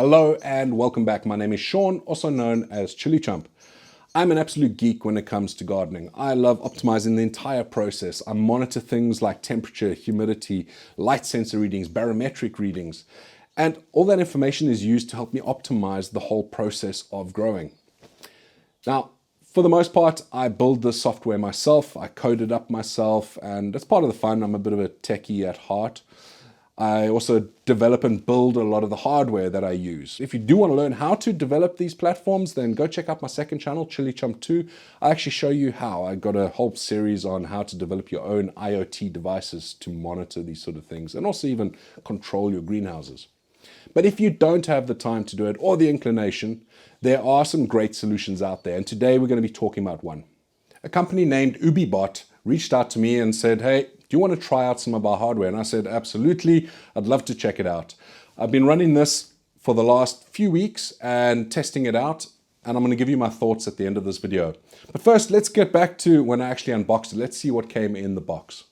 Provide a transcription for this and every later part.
Hello and welcome back. My name is Sean, also known as ChilliChump. I'm an absolute geek when it comes to gardening. I love optimizing the entire process. I monitor things like temperature, humidity, light sensor readings, barometric readings, and all that information is used to help me optimize the whole process of growing. Now, for the most part, I build this software myself. I code it up myself, and that's part of the fun. I'm a bit of a techie at heart. I also develop and build a lot of the hardware that I use. If you do want to learn how to develop these platforms, then go check out my second channel, ChilliChump 2. I actually show you how. I got a whole series on how to develop your own IoT devices to monitor these sort of things and also even control your greenhouses. But if you don't have the time to do it or the inclination, there are some great solutions out there. And today we're going to be talking about one. A company named UbiBot reached out to me and said, hey, do you want to try out some of our hardware? And I said, absolutely, I'd love to check it out. I've been running this for the last few weeks and testing it out, and I'm going to give you my thoughts at the end of this video. But first, let's get back to when I actually unboxed it. Let's see what came in the box.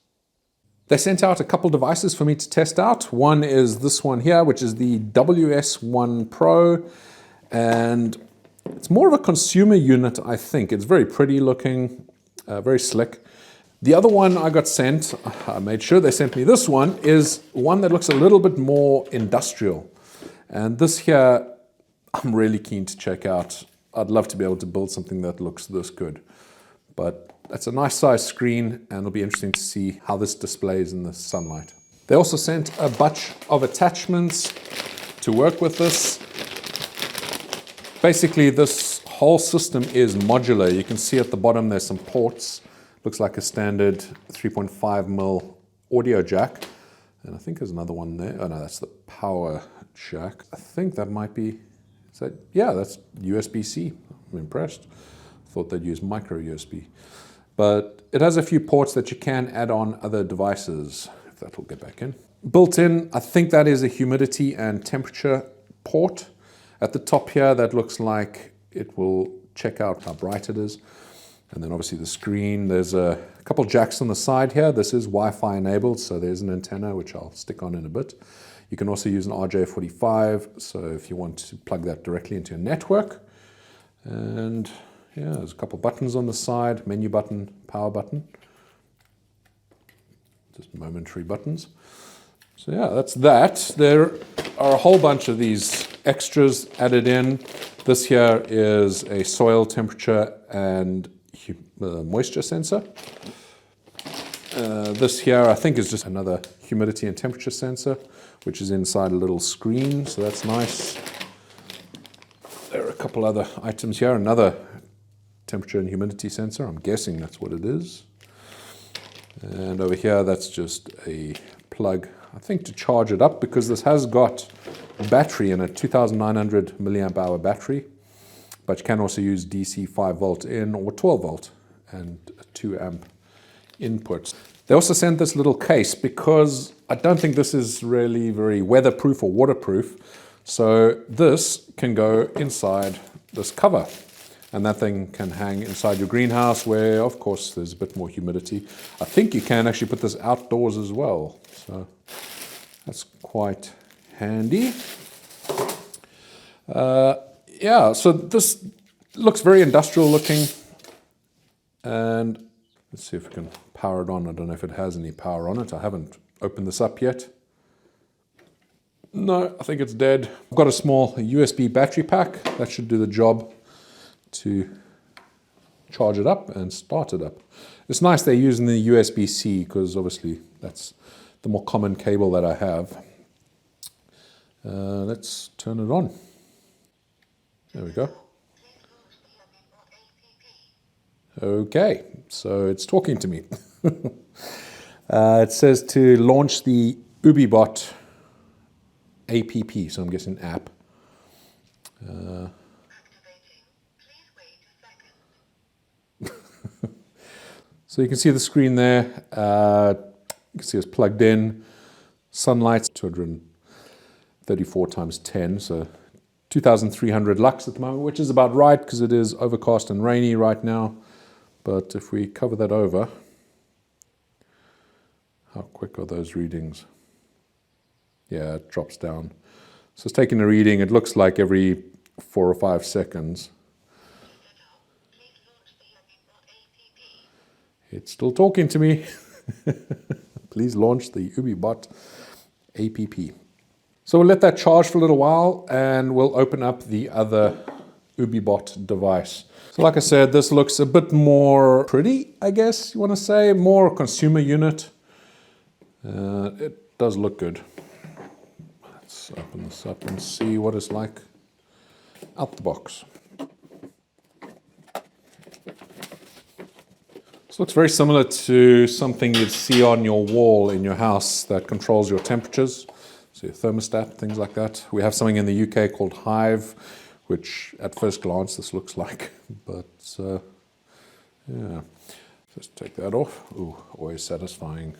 They sent out a couple devices for me to test out. One is this one here, which is the WS1 Pro, and it's more of a consumer unit, I think. It's very pretty looking, very slick. The other one I got sent, I made sure they sent me this one, is one that looks a little bit more industrial. And this here, I'm really keen to check out. I'd love to be able to build something that looks this good. But that's a nice size screen, and it'll be interesting to see how this displays in the sunlight. They also sent a bunch of attachments to work with this. Basically, this whole system is modular. You can see at the bottom there's some ports. Looks like a standard 3.5mm audio jack. And I think there's another one there. Oh no, that's the power jack. I think that might be, yeah, that's USB-C. I'm impressed. Thought they'd use micro USB. But it has a few ports that you can add on other devices, if that will get back in. Built in, I think that is a humidity and temperature port. At the top here, that looks like it will check out how bright it is. And then obviously the screen, there's a couple jacks on the side here. This is Wi-Fi enabled, so there's an antenna, which I'll stick on in a bit. You can also use an RJ45, so if you want to plug that directly into your network. And yeah, there's a couple buttons on the side, menu button, power button. Just momentary buttons. So yeah, that's that. There are a whole bunch of these extras added in. This here is a soil temperature and moisture sensor. This here I think is just another humidity and temperature sensor, which is inside a little screen, so that's nice. There are a couple other items here. Another temperature and humidity sensor. I'm guessing that's what it is. And over here, that's just a plug, I think, to charge it up, because this has got a battery in it, 2,900 milliamp hour battery. But you can also use DC 5 volt in or 12 volt and a 2 amp input. They also sent this little case because I don't think this is really very weatherproof or waterproof. So this can go inside this cover, and that thing can hang inside your greenhouse where, of course, there's a bit more humidity. I think you can actually put this outdoors as well. So that's quite handy. Yeah, so this looks very industrial looking, and let's see if we can power it on. I don't know if it has any power on it. I haven't opened this up yet. No, I think it's dead. I've got a small USB battery pack. That should do the job to charge it up and start it up. It's nice they're using the USB-C, because obviously that's the more common cable that I have. Let's turn it on. There we go. Okay, so it's talking to me. It says to launch the UbiBot app, so I'm guessing app. So you can see the screen there. You can see it's plugged in. Sunlight, 234 times 10, so 2,300 lux at the moment, which is about right because it is overcast and rainy right now. But if we cover that over, how quick are those readings? Yeah, it drops down. So it's taking a reading. It looks like every 4 or 5 seconds. It's still talking to me. Please launch the UbiBot app. So we'll let that charge for a little while and we'll open up the other UbiBot device. So like I said, this looks a bit more pretty, I guess you want to say, more consumer unit. It does look good. Let's open this up and see what it's like out the box. This looks very similar to something you'd see on your wall in your house that controls your temperatures. So your thermostat, things like that. We have something in the UK called Hive, which at first glance this looks like, but yeah. Just take that off. Ooh, always satisfying.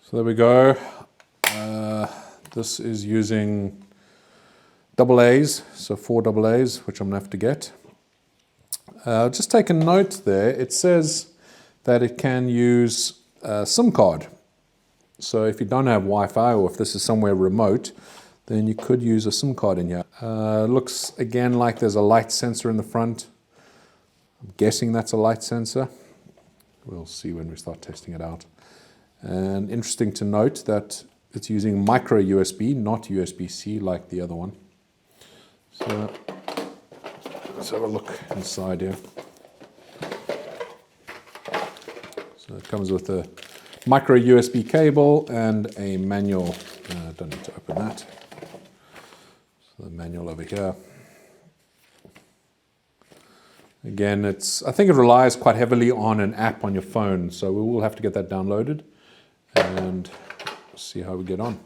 So there we go. This is using AA's, so 4 AA's, which I'm going to have to get. Just take a note there. It says that it can use a SIM card. So if you don't have Wi-Fi or if this is somewhere remote, then you could use a SIM card in here. Looks again like there's a light sensor in the front. I'm guessing that's a light sensor. We'll see when we start testing it out. And interesting to note that it's using micro USB, not USB-C like the other one. So let's have a look inside here. So it comes with a micro USB cable and a manual. Don't need to open that. So the manual over here. Again, I think it relies quite heavily on an app on your phone, so we will have to get that downloaded and see how we get on.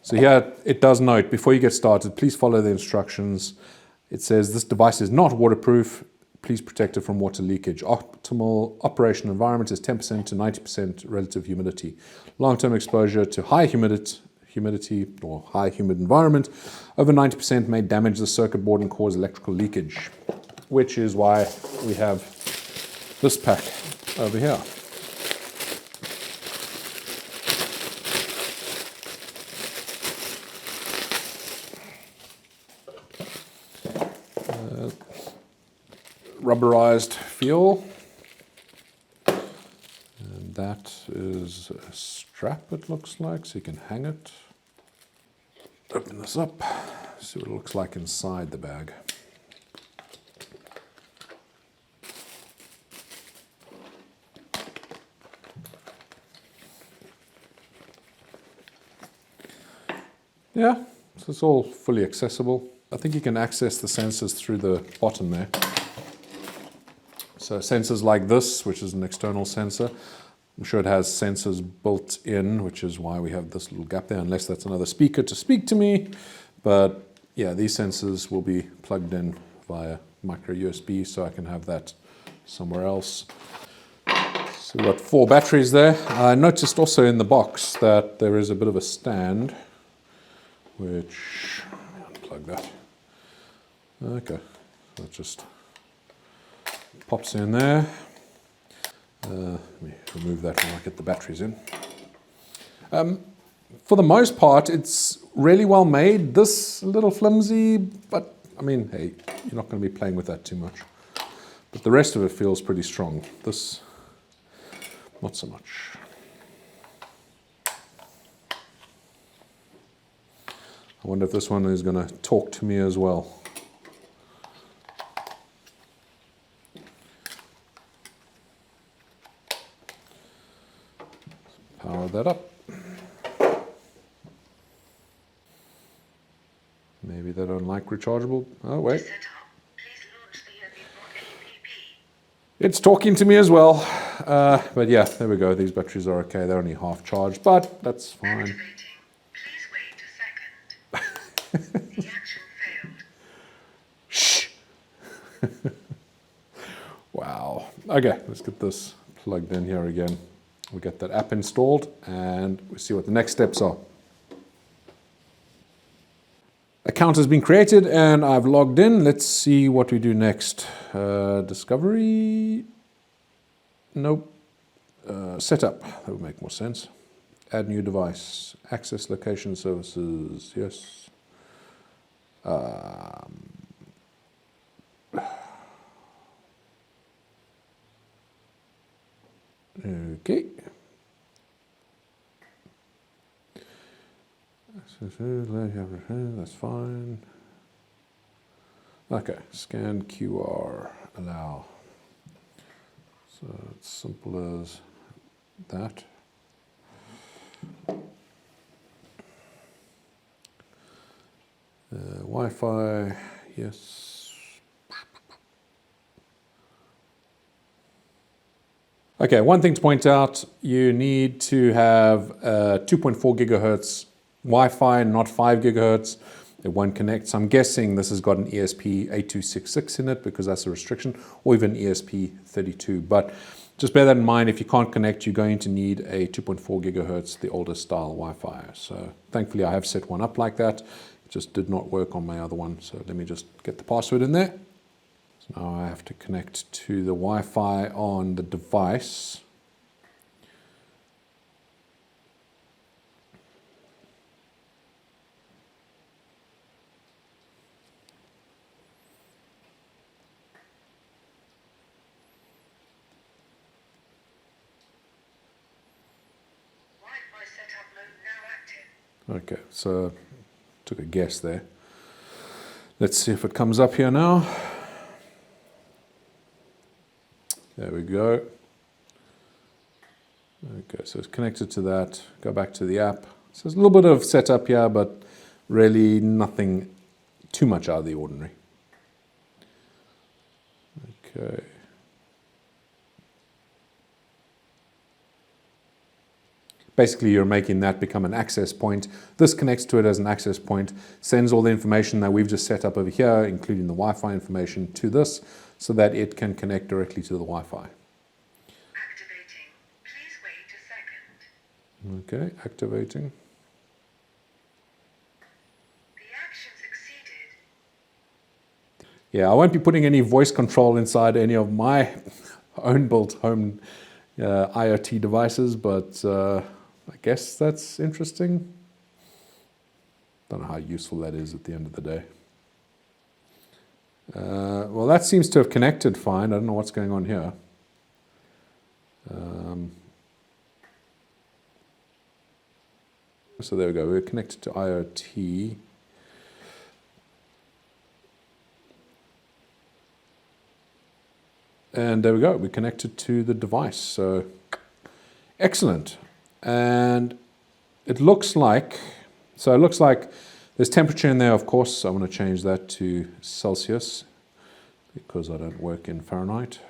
So here it does note, before you get started, please follow the instructions. It says this device is not waterproof. Please protect it from water leakage. Optimal operation environment is 10% to 90% relative humidity. Long-term exposure to high humidity or high humid environment over 90% may damage the circuit board and cause electrical leakage, which is why we have this pack over here. Rubberized feel, and that is a strap, it looks like, so you can hang it. Open this up, see what it looks like inside the bag. Yeah, so it's all fully accessible. I think you can access the sensors through the bottom there. So sensors like this, which is an external sensor, I'm sure it has sensors built in, which is why we have this little gap there, unless that's another speaker to speak to me. But yeah, these sensors will be plugged in via micro USB, so I can have that somewhere else. So we've got 4 batteries there. I noticed also in the box that there is a bit of a stand, which, unplug that. Okay, so it just pops in there. Let me remove that when I get the batteries in. For the most part, it's really well made. This a little flimsy, but I mean, hey, you're not going to be playing with that too much. But the rest of it feels pretty strong. This, not so much. I wonder if this one is going to talk to me as well. Power that up. Maybe they don't like rechargeable. Oh, wait. It's talking to me as well. But yeah, there we go. These batteries are okay. They're only half charged, but that's fine. Please wait a second. The action failed. Shh. Wow. Okay, let's get this plugged in here again. We get that app installed and we see what the next steps are. Account has been created and I've logged in. Let's see what we do next. Discovery. Nope. Setup. That would make more sense. Add new device. Access location services. Yes. Okay. That's fine. Okay, scan QR, allow. So it's simple as that. Wi-Fi, yes. Okay, one thing to point out, you need to have 2.4 gigahertz Wi-Fi, not 5 gigahertz. It won't connect. So I'm guessing this has got an ESP8266 in it because that's a restriction, or even ESP32. But just bear that in mind. If you can't connect, you're going to need a 2.4 gigahertz, the older style Wi-Fi. So thankfully I have set one up like that. It just did not work on my other one. So let me just get the password in there. So now I have to connect to the Wi-Fi on the device. Wi-Fi setup mode now active. Okay, so took a guess there. Let's see if it comes up here now. There we go. Okay, so it's connected to that. Go back to the app. So there's a little bit of setup here, but really nothing too much out of the ordinary. Okay. Basically, you're making that become an access point. This connects to it as an access point, sends all the information that we've just set up over here, including the Wi-Fi information, to this, so that it can connect directly to the Wi-Fi. Activating. Please wait a second. Okay, activating. The action succeeded. Yeah, I won't be putting any voice control inside any of my own built home IoT devices, but I guess that's interesting. Don't know how useful that is at the end of the day. Well, that seems to have connected fine. I don't know what's going on here. So there we go. We're connected to IoT. And there we go. We're connected to the device. So excellent. And it looks like there's temperature in there, of course. I'm going to change that to Celsius because I don't work in Fahrenheit.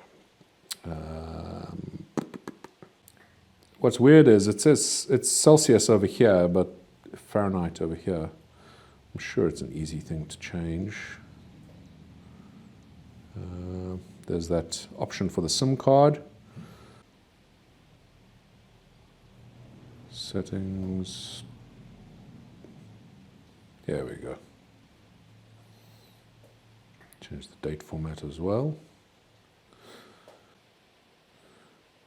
What's weird is it says it's Celsius over here, but Fahrenheit over here. I'm sure it's an easy thing to change. There's that option for the SIM card. Settings. There we go. Change the date format as well.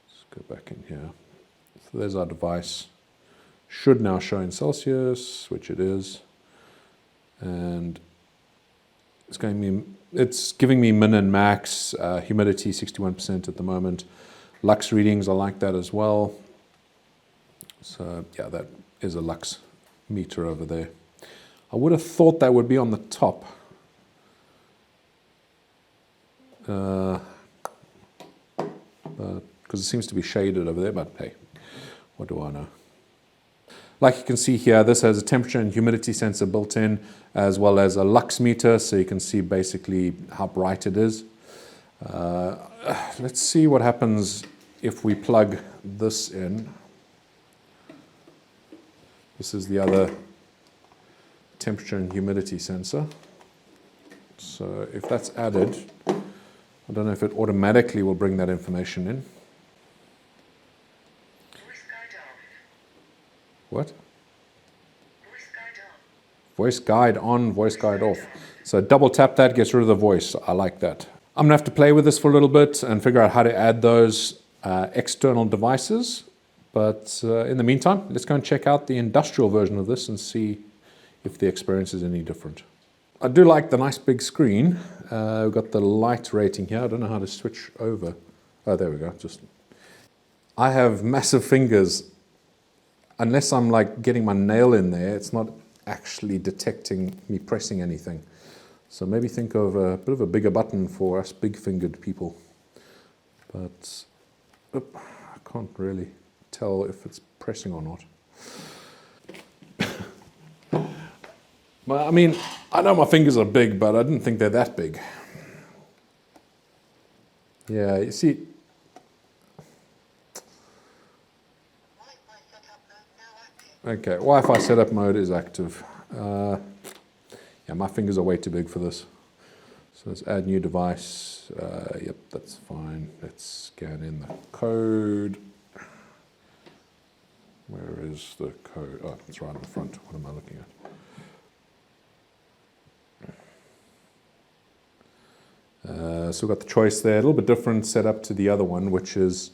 Let's go back in here. So there's our device. Should now show in Celsius, which it is. And it's giving me min and max, humidity 61% at the moment. Lux readings, I like that as well. So yeah, that is a lux meter over there. I would have thought that would be on the top. Because it seems to be shaded over there, but hey, what do I know? Like you can see here, this has a temperature and humidity sensor built in, as well as a lux meter, so you can see basically how bright it is. Let's see what happens if we plug this in. This is the other temperature and humidity sensor. So if that's added, I don't know if it automatically will bring that information in. Voice guide off. What? Voice guide on. Voice guide on, voice guide off. So double tap that, gets rid of the voice. I like that. I'm gonna have to play with this for a little bit and figure out how to add those external devices But in the meantime, let's go and check out the industrial version of this and see if the experience is any different. I do like the nice big screen. We've got the light rating here. I don't know how to switch over. Oh, there we go. I have massive fingers. Unless I'm like getting my nail in there, it's not actually detecting me pressing anything. So maybe think of a bit of a bigger button for us big-fingered people. But I can't really tell if it's pressing or not. Well, I mean, I know my fingers are big, but I didn't think they're that big. Yeah, you see. Okay, Wi-Fi setup mode is active. Yeah, my fingers are way too big for this. So let's add new device. Yep, that's fine. Let's scan in the code. Where is the code? Oh, it's right in the front. What am I looking at? So we've got the choice there. A little bit different setup to the other one, which is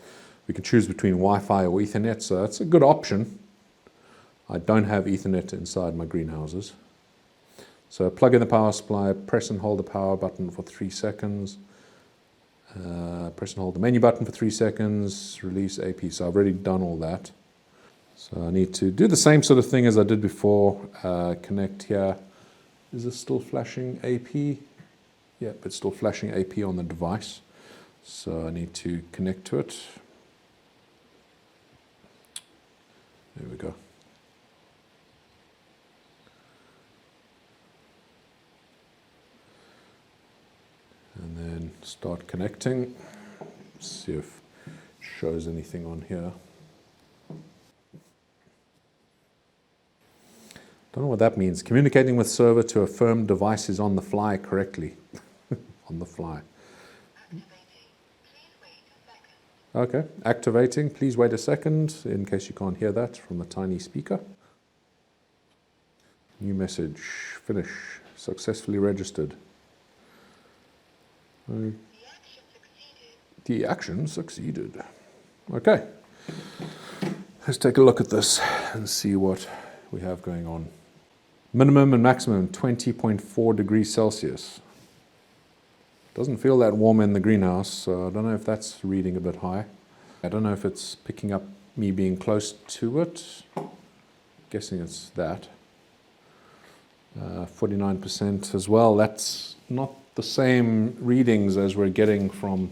we can choose between Wi-Fi or Ethernet. So that's a good option. I don't have Ethernet inside my greenhouses. So plug in the power supply, press and hold the power button for 3 seconds. Press and hold the menu button for 3 seconds, release AP. So I've already done all that. So I need to do the same sort of thing as I did before. Connect here. Is this still flashing AP? Yep, it's still flashing AP on the device. So I need to connect to it. There we go. And then start connecting. See if it shows anything on here. Don't know what that means. Communicating with server to affirm device is on the fly correctly. On the fly. Okay, activating. Please wait a second, in case you can't hear that from the tiny speaker. New message. Finish. Successfully registered. The action succeeded. Okay. Let's take a look at this and see what we have going on. Minimum and maximum 20.4 degrees Celsius. Doesn't feel that warm in the greenhouse, so I don't know if that's reading a bit high. I don't know if it's picking up me being close to it. Guessing it's that. 49% as well. That's not the same readings as we're getting from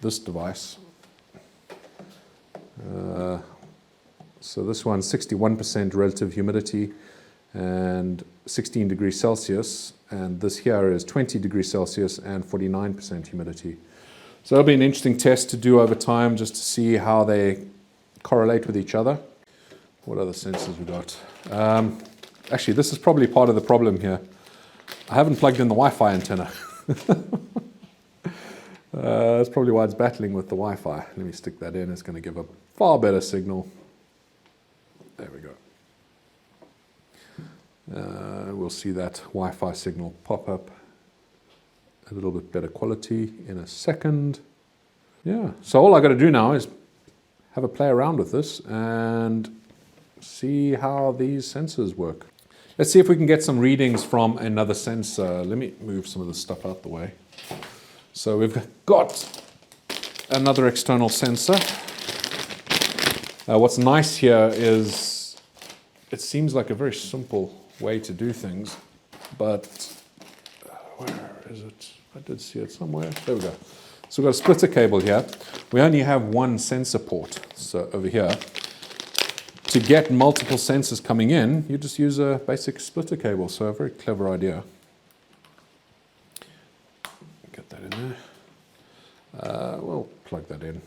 this device. So this one, 61% relative humidity and 16 degrees Celsius, and this here is 20 degrees Celsius and 49% humidity. So it'll be an interesting test to do over time just to see how they correlate with each other. What other sensors we got? Actually, this is probably part of the problem here. I haven't plugged in the Wi-Fi antenna. That's probably why it's battling with the Wi-Fi. Let me stick that in. It's going to give a far better signal. There we go. We'll see that Wi-Fi signal pop up. A little bit better quality in a second. Yeah, so all I got to do now is have a play around with this and see how these sensors work. Let's see if we can get some readings from another sensor. Let me move some of this stuff out the way. So we've got another external sensor. What's nice here is it seems like a very simple way to do things, but where is it? I did see it somewhere. There we go. So we've got a splitter cable here. We only have one sensor port, so over here. To get multiple sensors coming in, you just use a basic splitter cable, so a very clever idea. Get that in there. We'll plug that in,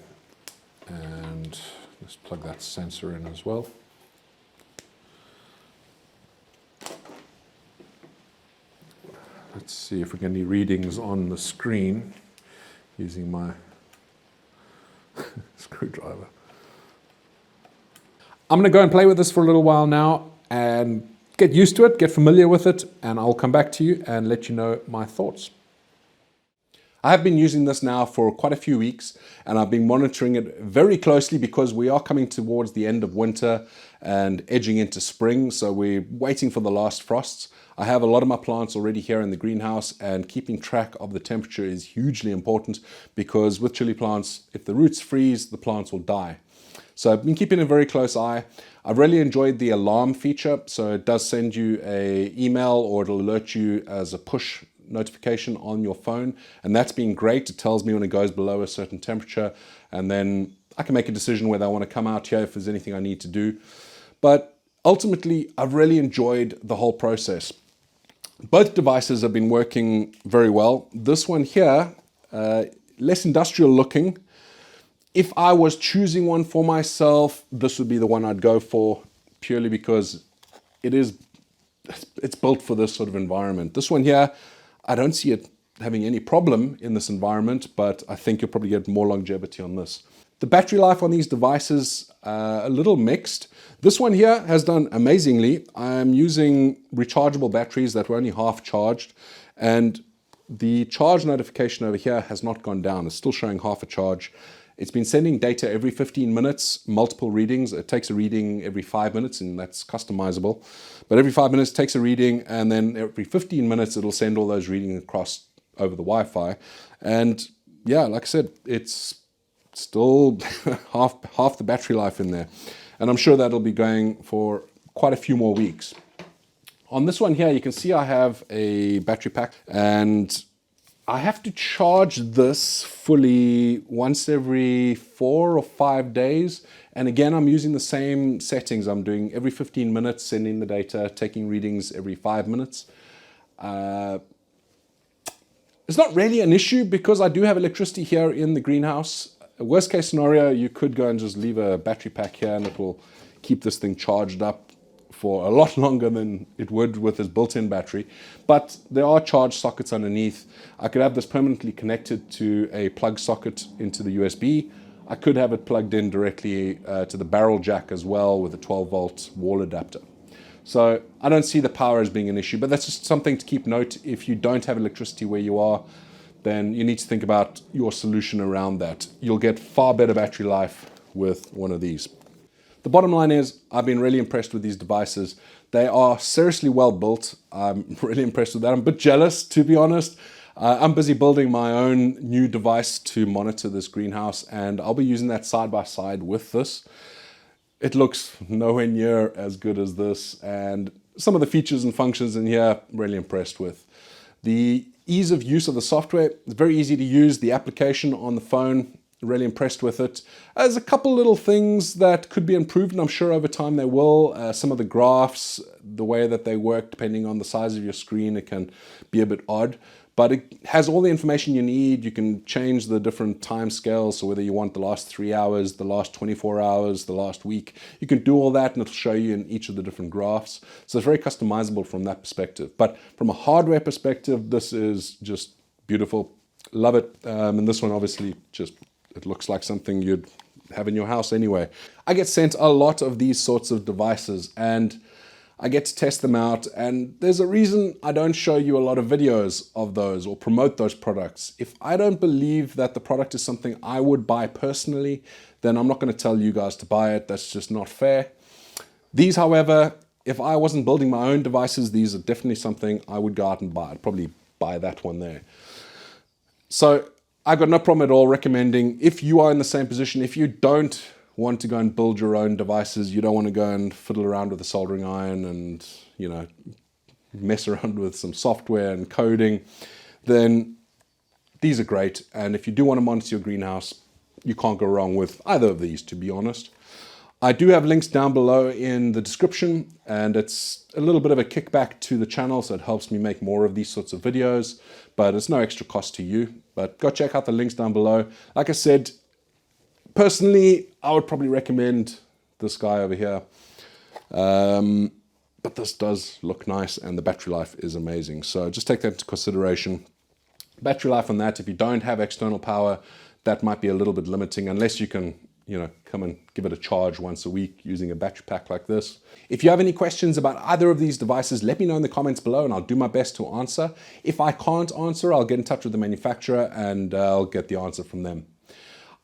and let's plug that sensor in as well. Let's see if we get any readings on the screen using my screwdriver. I'm going to go and play with this for a little while now and get used to it, get familiar with it, and I'll come back to you and let you know my thoughts. I have been using this now for quite a few weeks, and I've been monitoring it very closely because we are coming towards the end of winter and edging into spring, so we're waiting for the last frosts. I have a lot of my plants already here in the greenhouse, and keeping track of the temperature is hugely important because with chili plants, if the roots freeze, the plants will die. So I've been keeping a very close eye. I've really enjoyed the alarm feature, so it does send you an email or it'll alert you as a push notification on your phone, and that's been great. It tells me when it goes below a certain temperature, and then I can make a decision whether I want to come out here if there's anything I need to do. But ultimately, I've really enjoyed the whole process. Both devices have been working very well. This one here, less industrial looking. If I was choosing one for myself, this would be the one I'd go for, purely because it's built for this sort of environment. This one here, I don't see it having any problem in this environment, but I think you'll probably get more longevity on this. The battery life on these devices, a little mixed. This one here has done amazingly. I'm using rechargeable batteries that were only half charged, and the charge notification over here has not gone down. It's still showing half a charge. It's been sending data every 15 minutes, multiple readings. It takes a reading every 5 minutes, and that's customizable. But every 5 minutes it takes a reading, and then every 15 minutes it'll send all those readings across over the Wi-Fi. And yeah, like I said, it's still half the battery life in there. And I'm sure that'll be going for quite a few more weeks. On this one here, you can see I have a battery pack, and I have to charge this fully once every 4 or 5 days. And again, I'm using the same settings. I'm doing every 15 minutes, sending the data, taking readings every 5 minutes. It's not really an issue because I do have electricity here in the greenhouse. Worst case scenario, you could go and just leave a battery pack here and it will keep this thing charged up for a lot longer than it would with this built-in battery. But there are charge sockets underneath. I could have this permanently connected to a plug socket into the USB. I could have it plugged in directly to the barrel jack as well with a 12-volt wall adapter. So I don't see the power as being an issue, but that's just something to keep note. If you don't have electricity where you are, then you need to think about your solution around that. You'll get far better battery life with one of these. The bottom line is, I've been really impressed with these devices. They are seriously well built. I'm really impressed with that. I'm a bit jealous, to be honest. I'm busy building my own new device to monitor this greenhouse, and I'll be using that side by side with this. It looks nowhere near as good as this, and some of the features and functions in here, I'm really impressed with. The ease of use of the software, it's very easy to use. The application on the phone, really impressed with it. There's a couple little things that could be improved, and I'm sure over time they will. Some of the graphs, the way that they work, depending on the size of your screen, it can be a bit odd. But it has all the information you need. You can change the different time scales, so whether you want the last 3 hours, the last 24 hours, the last week, you can do all that and it'll show you in each of the different graphs. So it's very customizable from that perspective. But from a hardware perspective, this is just beautiful. Love it. And this one obviously just, it looks like something you'd have in your house anyway. I get sent a lot of these sorts of devices and I get to test them out, and there's a reason I don't show you a lot of videos of those or promote those products. If I don't believe that the product is something I would buy personally, then I'm not going to tell you guys to buy it. That's just not fair. These, however, if I wasn't building my own devices, these are definitely something I would go out and buy. I'd probably buy that one there. So I've got no problem at all recommending, if you are in the same position, if you don't want to go and build your own devices, you don't want to go and fiddle around with a soldering iron and, you know, mess around with some software and coding, then these are great. And if you do want to monitor your greenhouse, you can't go wrong with either of these, to be honest. I do have links down below in the description, and it's a little bit of a kickback to the channel, so it helps me make more of these sorts of videos, but it's no extra cost to you. But go check out the links down below. Like I said, personally, I would probably recommend this guy over here. But this does look nice and the battery life is amazing. So just take that into consideration. Battery life on that, if you don't have external power, that might be a little bit limiting unless you can come and give it a charge once a week using a battery pack like this. If you have any questions about either of these devices, let me know in the comments below and I'll do my best to answer. If I can't answer, I'll get in touch with the manufacturer and I'll get the answer from them.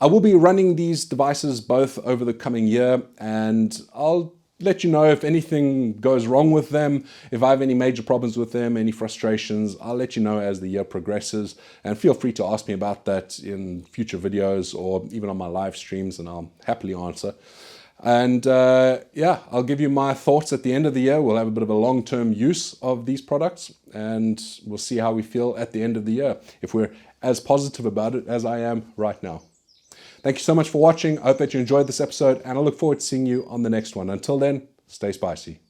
I will be running these devices both over the coming year, and I'll let you know if anything goes wrong with them, if I have any major problems with them, any frustrations. I'll let you know as the year progresses, and feel free to ask me about that in future videos or even on my live streams, and I'll happily answer. And yeah, I'll give you my thoughts at the end of the year. We'll have a bit of a long-term use of these products, and we'll see how we feel at the end of the year, if we're as positive about it as I am right now. Thank you so much for watching. I hope that you enjoyed this episode, and I look forward to seeing you on the next one. Until then, stay spicy.